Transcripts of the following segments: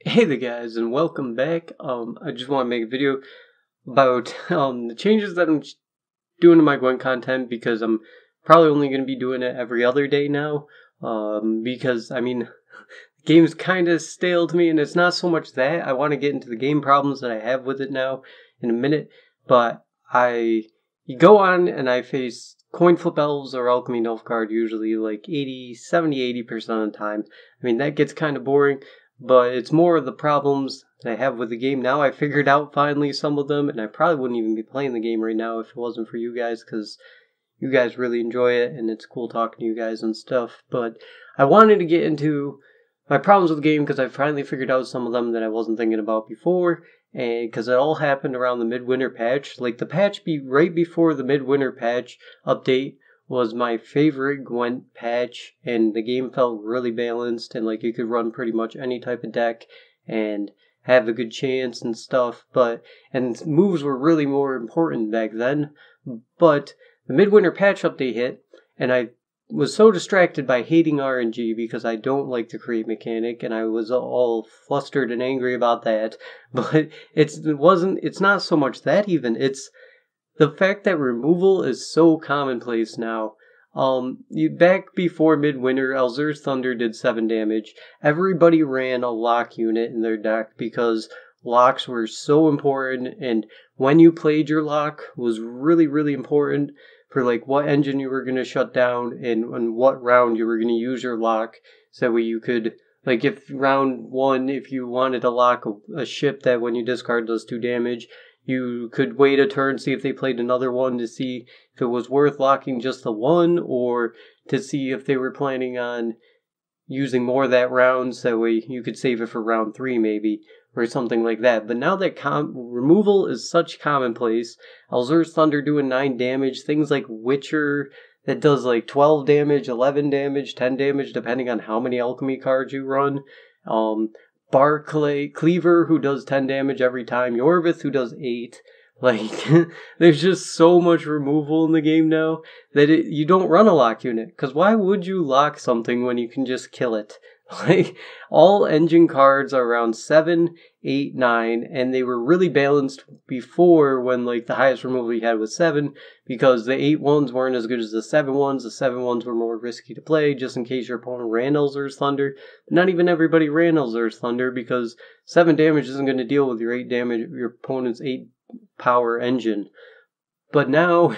Hey there guys, and welcome back. I just want to make a video about the changes that I'm doing to my Gwent content, because I'm probably only going to be doing it every other day now. Because the game's kind of stale to me, and it's not so much that. I want to get into the game problems that I have with it now in a minute, but you go on and I face coin flip elves or alchemy Nilfgaard usually like 80% of the time. That gets kind of boring, but it's more of the problems that I have with the game now. I figured out finally some of them, and I probably wouldn't even be playing the game right now if it wasn't for you guys, because you guys really enjoy it, and it's cool talking to you guys and stuff. But I wanted to get into my problems with the game, because I finally figured out some of them that I wasn't thinking about before, and because it all happened around the midwinter patch. Like, the patch right before the midwinter patch update was my favorite Gwent patch, and the game felt really balanced, and like you could run pretty much any type of deck and have a good chance and stuff. And moves were really more important back then. But the midwinter patch update hit, and I was so distracted by hating RNG because I don't like the create mechanic, and I was all flustered and angry about that. But it's not so much that even, it's the fact that removal is so commonplace now. Back before Midwinter, Elzur's Thunder did 7 damage. Everybody ran a lock unit in their deck because locks were so important, and when you played your lock was really, really important for like what engine you were going to shut down and what round you were going to use your lock. So that way you could, like, if round 1, if you wanted to lock a ship that when you discard does 2 damage, you could wait a turn, see if they played another one to see if it was worth locking just the one, or to see if they were planning on using more of that round, so that way you could save it for round 3 maybe, or something like that. But now that removal is such commonplace, Elzur's Thunder doing 9 damage, things like Witcher that does like 12 damage, 11 damage, 10 damage, depending on how many alchemy cards you run. Barclay Cleaver, who does 10 damage every time. Yorvith, who does 8. Like, there's just so much removal in the game now that you don't run a lock unit. Because why would you lock something when you can just kill it? Like, all engine cards are around 7, 8, 9, and they were really balanced before, when like the highest removal you had was 7, because the 8 ones weren't as good as the 7 ones. The 7 ones were more risky to play, just in case your opponent ran Elzur's Thunder. But not even everybody ran Elzur's Thunder, because 7 damage isn't going to deal with your 8 damage, your opponent's 8 power engine. But now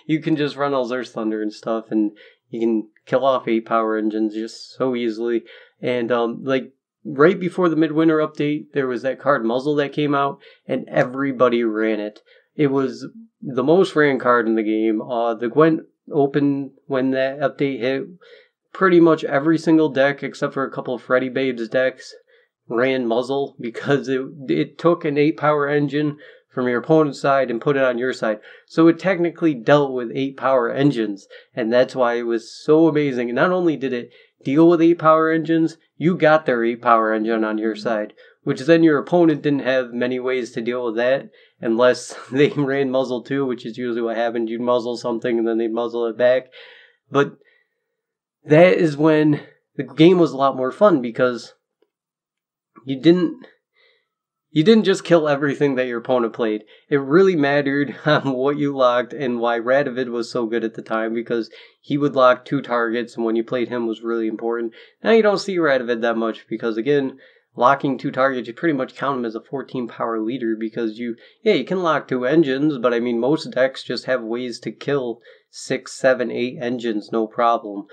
you can just run Elzur's Thunder and stuff, and you can kill off 8 power engines just so easily. And like right before the Midwinter update, there was that card Muzzle that came out, and everybody ran it. It was the most ran card in the game. The Gwent opened when that update hit. Pretty much every single deck, except for a couple of Freddy Babes decks, ran Muzzle, because it took an 8 power engine from your opponent's side and put it on your side. So it technically dealt with 8 power engines, and that's why it was so amazing. And not only did it deal with 8 power engines, you got their 8 power engine on your side, which then your opponent didn't have many ways to deal with that, unless they ran Muzzle too, which is usually what happened. You'd muzzle something and then they'd muzzle it back. But that is when the game was a lot more fun, because you didn't just kill everything that your opponent played. It really mattered on what you locked, and why Radovid was so good at the time, because he would lock 2 targets, and when you played him was really important. Now you don't see Radovid that much, because again, locking 2 targets, you pretty much count him as a 14 power leader, because you can lock 2 engines, but most decks just have ways to kill 6, 7, 8 engines, no problem.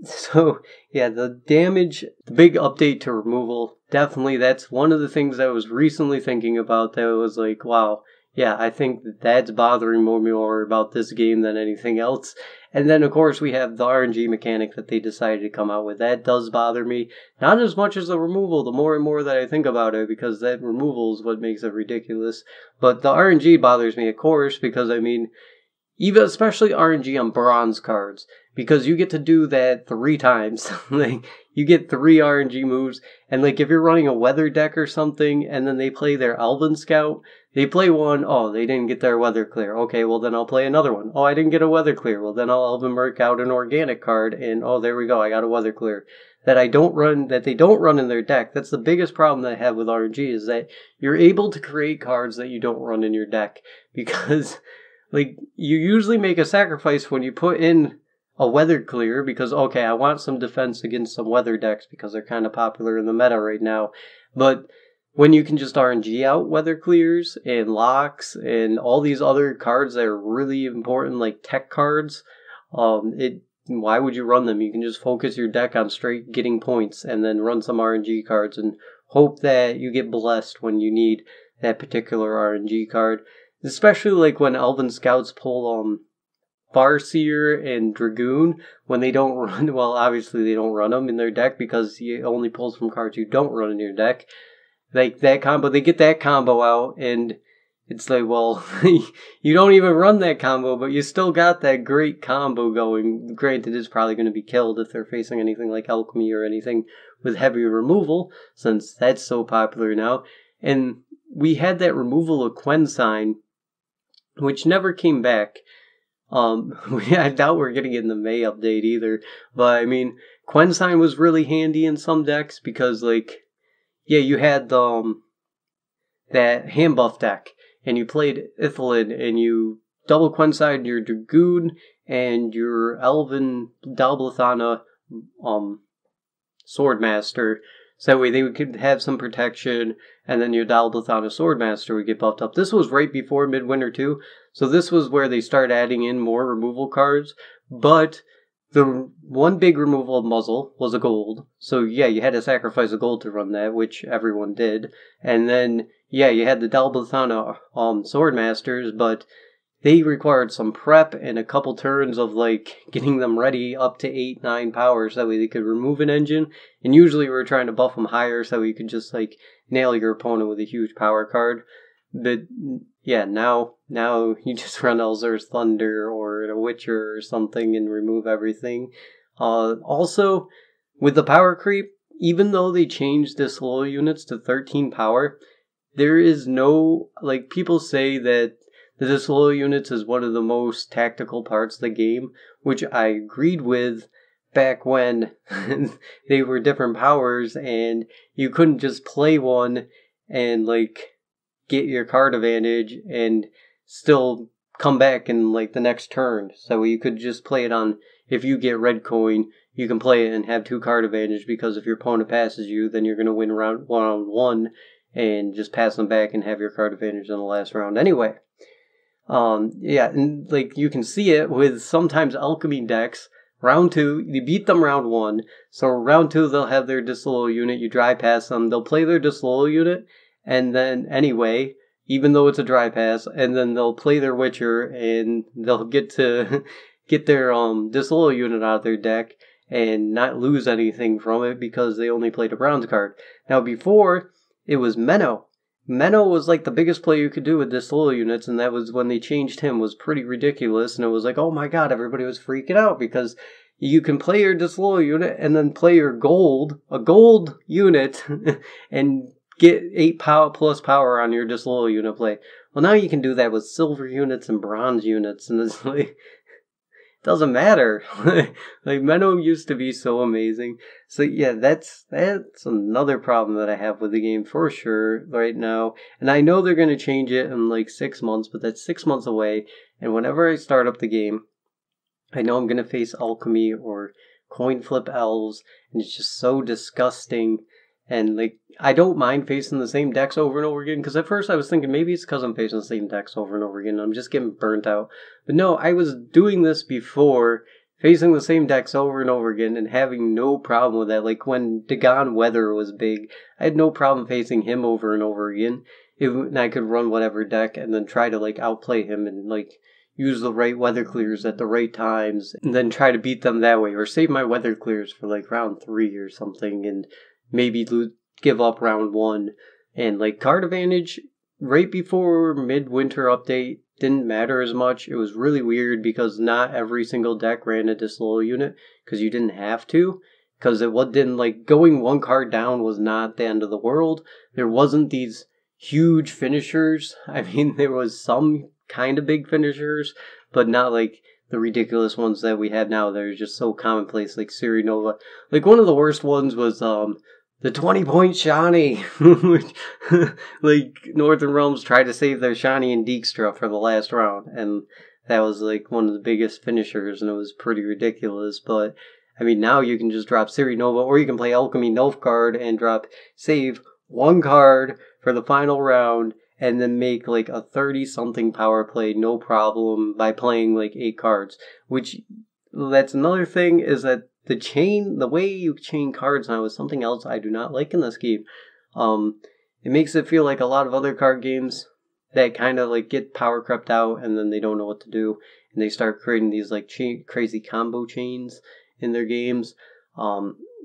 So yeah, the damage, the big update to removal, definitely that's one of the things I was recently thinking about, that was like, wow, yeah, I think that's bothering more about this game than anything else. And then of course we have the RNG mechanic that they decided to come out with. That does bother me, not as much as the removal, the more and more that I think about it, because that removal is what makes it ridiculous. But the RNG bothers me, of course, because even especially RNG on bronze cards, because you get to do that 3 times. Like, you get 3 RNG moves, and like if you're running a weather deck or something, and then they play their Elven Scout, they play one, oh, they didn't get their weather clear. Okay, well then I'll play another one. Oh, I didn't get a weather clear. Well then I'll Elven Merc out an organic card, and oh, there we go, I got a weather clear. that they don't run in their deck. That's the biggest problem that I have with RNG, is that you're able to create cards that you don't run in your deck, because like you usually make a sacrifice when you put in a weather clear, because okay, I want some defense against some weather decks because they're kind of popular in the meta right now. But when you can just RNG out weather clears and locks and all these other cards that are really important, like tech cards, why would you run them? You can just focus your deck on straight getting points and then run some RNG cards and hope that you get blessed when you need that particular RNG card. Especially like when Elven Scouts pull Farseer and Dragoon, when they don't run, well, obviously they don't run them in their deck because he only pulls from cards you don't run in your deck. Like that combo, they get that combo out, and it's like, well, you don't even run that combo, but you still got that great combo going. Granted, it's probably going to be killed if they're facing anything like Alchemy or anything with heavy removal, since that's so popular now. And we had that removal of Quensign, which never came back. I doubt we're getting it in the May update either. But I mean, Quensign was really handy in some decks because, like, yeah, you had that hand buff deck, and you played Ithelin, and you double Quensign your Dragoon and your Elven Dalblithana Swordmaster, so that way they could have some protection, and then your Dalblithana Swordmaster would get buffed up. This was right before Midwinter 2, so this was where they started adding in more removal cards, but the one big removal of Muzzle was a gold. So yeah, you had to sacrifice a gold to run that, which everyone did. And then, yeah, you had the Dalblithana Swordmasters, but they required some prep and a couple turns of like getting them ready up to 8-9 power, so that way they could remove an engine. And usually we were trying to buff them higher so you could just like nail your opponent with a huge power card. But yeah, now you just run Elzur's Thunder or a Witcher or something and remove everything. Also, with the power creep, even though they changed Disloyal units to 13 power, there is no, like, people say that the Disloyal units is one of the most tactical parts of the game, which I agreed with back when they were different powers and you couldn't just play one and, like, get your card advantage and still come back in like the next turn. So you could just play it on, if you get red coin, you can play it and have 2 card advantage, because if your opponent passes you, then you're going to win round 1 and just pass them back and have your card advantage in the last round anyway. Yeah, and like you can see it with sometimes Alchemy decks. Round 2, you beat them round 1, so round 2 they'll have their Disloyal unit, you dry pass them, they'll play their Disloyal unit, and then anyway, even though it's a dry pass, and then they'll play their Witcher, and they'll get to get their Disloyal unit out of their deck, and not lose anything from it because they only played a bronze card. Now before, it was Menno. Menno was like the biggest play you could do with Disloyal units, and that was when they changed him, was pretty ridiculous, and it was like, oh my god, everybody was freaking out, because you can play your Disloyal unit, and then play your a gold unit, and get 8 plus power on your Disloyal unit play. Well, now you can do that with silver units and bronze units, and it's like, it doesn't matter. Like, Menno used to be so amazing. So yeah, that's another problem that I have with the game for sure right now. And I know they're going to change it in like 6 months, but that's 6 months away. And whenever I start up the game, I know I'm going to face Alchemy or Coin Flip Elves, and it's just so disgusting. And like, I don't mind facing the same decks over and over again, because at first I was thinking maybe it's because I'm facing the same decks over and over again and I'm just getting burnt out. But no, I was doing this before, facing the same decks over and over again and having no problem with that. Like when Dagon Weather was big, I had no problem facing him over and over again. And I could run whatever deck and then try to like outplay him and like use the right weather clears at the right times and then try to beat them that way, or save my weather clears for like round 3 or something and maybe give up round 1. And like card advantage right before Midwinter update didn't matter as much. It was really weird because not every single deck ran a Disloyal unit because you didn't have to. Because it didn't, like, going 1 card down was not the end of the world. There wasn't these huge finishers. I mean, there was some kind of big finishers, but not like the ridiculous ones that we have now that are just so commonplace, like Siri Nova. Like, one of the worst ones was the 20-point Shani, which, like, Northern Realms tried to save their Shani and Dijkstra for the last round, and that was, like, one of the biggest finishers, and it was pretty ridiculous, but, I mean, now you can just drop Siri Nova, or you can play Alchemy Nilfgaard and save one card for the final round, and then make, like, a 30-something power play, no problem, by playing, like, 8 cards. Which, that's another thing, is that the way you chain cards now is something else I do not like in this game. It makes it feel like a lot of other card games that kind of, like, get power crept out, and then they don't know what to do, and they start creating these, like, crazy combo chains in their games.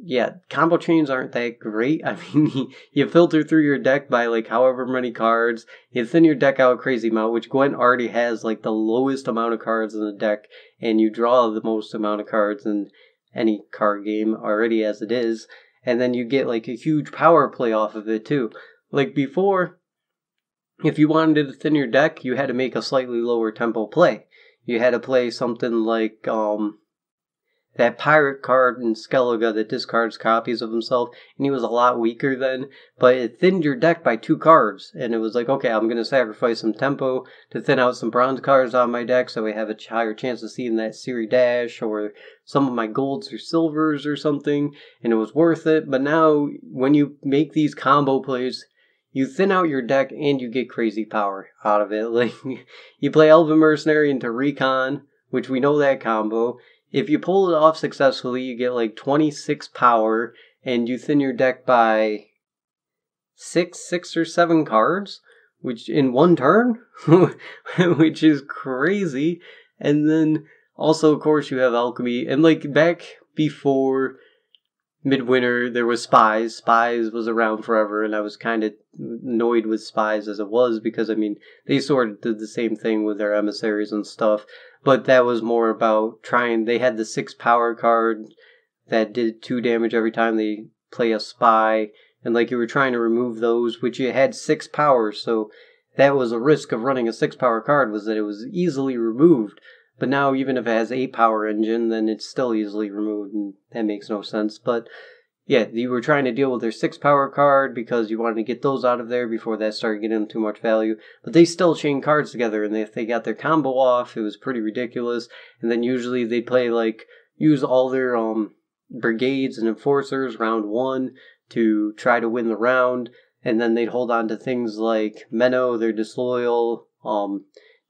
Yeah, combo chains aren't that great. I mean, you filter through your deck by, like, however many cards. You thin your deck out a crazy amount, which Gwent already has, like, the lowest amount of cards in the deck, and you draw the most amount of cards in any card game already as it is, and then you get, like, a huge power play off of it, too. Like, before, if you wanted to thin your deck, you had to make a slightly lower tempo play. You had to play something like, that pirate card in Skellige that discards copies of himself, and he was a lot weaker then, but it thinned your deck by 2 cards, and it was like, okay, I'm going to sacrifice some tempo to thin out some bronze cards on my deck so I have a higher chance of seeing that Siri Dash, or some of my golds or silvers or something, and it was worth it. But now, when you make these combo plays, you thin out your deck and you get crazy power out of it. Like, you play Elven Mercenary into Recon, which we know that combo. If you pull it off successfully, you get like 26 power, and you thin your deck by 6 or 7 cards, which in one turn, which is crazy. And then also, of course, you have Alchemy, and like back before Midwinter, there was Spies. Spies was around forever, and I was kind of annoyed with Spies as it was, because, I mean, they sort of did the same thing with their emissaries and stuff, but that was more about they had the 6 power card that did 2 damage every time they play a spy, and like you were trying to remove those, which you had 6 power, so that was a risk of running a 6 power card, was that it was easily removed. But now, even if it has 8 power engine, then it's still easily removed, and that makes no sense. But yeah, you were trying to deal with their 6 power card because you wanted to get those out of there before that started getting them too much value. But they still chain cards together, and if they got their combo off, it was pretty ridiculous. And then usually they'd play, like, use all their brigades and enforcers round 1 to try to win the round. And then they'd hold on to things like Menno, their Disloyal,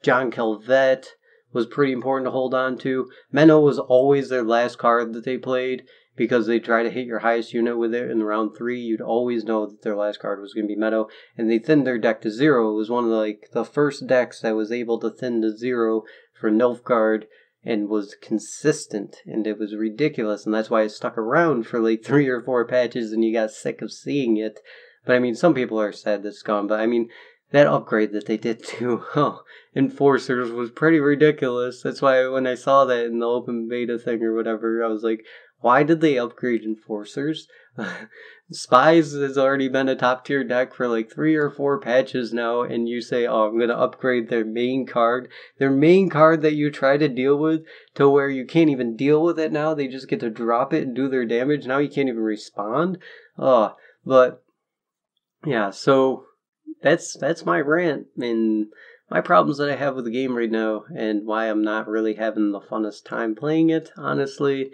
John Calvet was pretty important to hold on to. Menno was always their last card that they played, because they try to hit your highest unit with it in round 3. You'd always know that their last card was going to be Menno, and they thinned their deck to 0. It was one of the first decks that was able to thin to 0 for Nilfgaard, and was consistent, and it was ridiculous, and that's why it stuck around for like 3 or 4 patches, and you got sick of seeing it. But I mean, some people are sad that it's gone, but I mean, that upgrade that they did to Enforcers was pretty ridiculous. That's why when I saw that in the open beta thing or whatever, I was like, why did they upgrade Enforcers? Spies has already been a top tier deck for like 3 or 4 patches now, and you say, oh, I'm going to upgrade their main card. Their main card that you try to deal with, to where you can't even deal with it now. They just get to drop it and do their damage. Now you can't even respond. But yeah, so that's my rant and my problems that I have with the game right now, and why I'm not really having the funnest time playing it, honestly.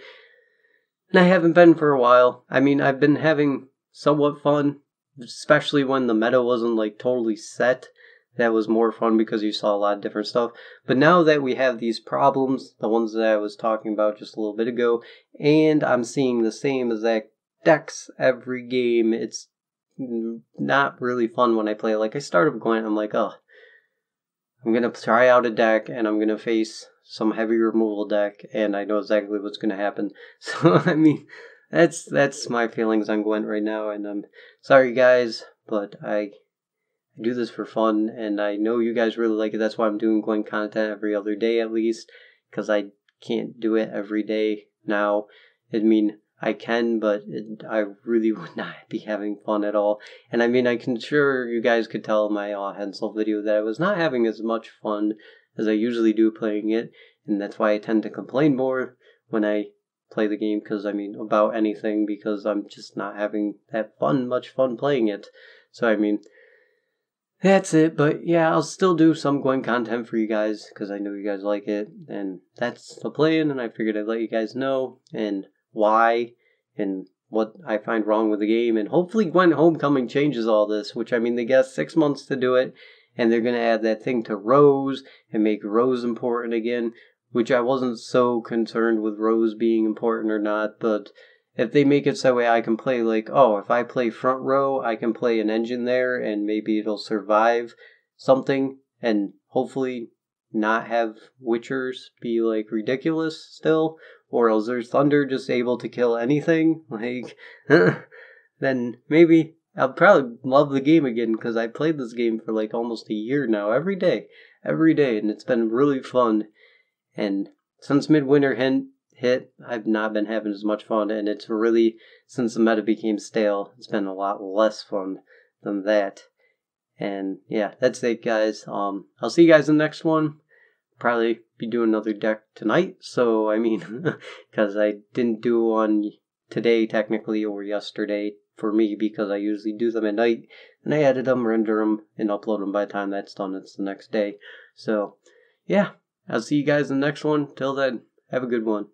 And I haven't been for a while. I mean, I've been having somewhat fun, especially when the meta wasn't like totally set. That was more fun because you saw a lot of different stuff. But now that we have these problems, the ones that I was talking about just a little bit ago, and I'm seeing the same exact decks every game, it's not really fun when I play. Like, I started with Gwent, I'm like, oh, I'm going to try out a deck, and I'm going to face some heavy removal deck, and I know exactly what's going to happen. So, I mean, that's my feelings on Gwent right now, and I'm sorry, guys, but I do this for fun, and I know you guys really like it. That's why I'm doing Gwent content every other day, at least, because I can't do it every day now. I mean, I can, but I really would not be having fun at all. And I mean, sure you guys could tell in my Hensel video that I was not having as much fun as I usually do playing it. and that's why I tend to complain more when I play the game, because about anything, because I'm just not having that much fun playing it. So that's it. But yeah, I'll still do some Gwent content for you guys, because I know you guys like it, and that's the plan, and I figured I'd let you guys know, and why, and what I find wrong with the game, and hopefully Gwent Homecoming changes all this, which they got 6 months to do it, and they're going to add that thing to Rose, and make Rose important again, which I wasn't so concerned with Rose being important or not, but if they make it so way I can play, if I play front row, I can play an engine there, and maybe it'll survive something, and hopefully not have Witchers be, ridiculous still, or else there's Thunder just able to kill anything, then maybe I'll probably love the game again, because I played this game for, almost a year now, every day, and it's been really fun. And since Midwinter hit, I've not been having as much fun, and it's really, since the meta became stale, it's been a lot less fun than that. And yeah, that's it, guys. I'll see you guys in the next one. Probably be doing another deck tonight, so because I didn't do one today technically, or yesterday for me, because I usually do them at night, and I edit them, render them, and upload them. By the time that's done, it's the next day. So yeah, I'll see you guys in the next one. Till then, have a good one.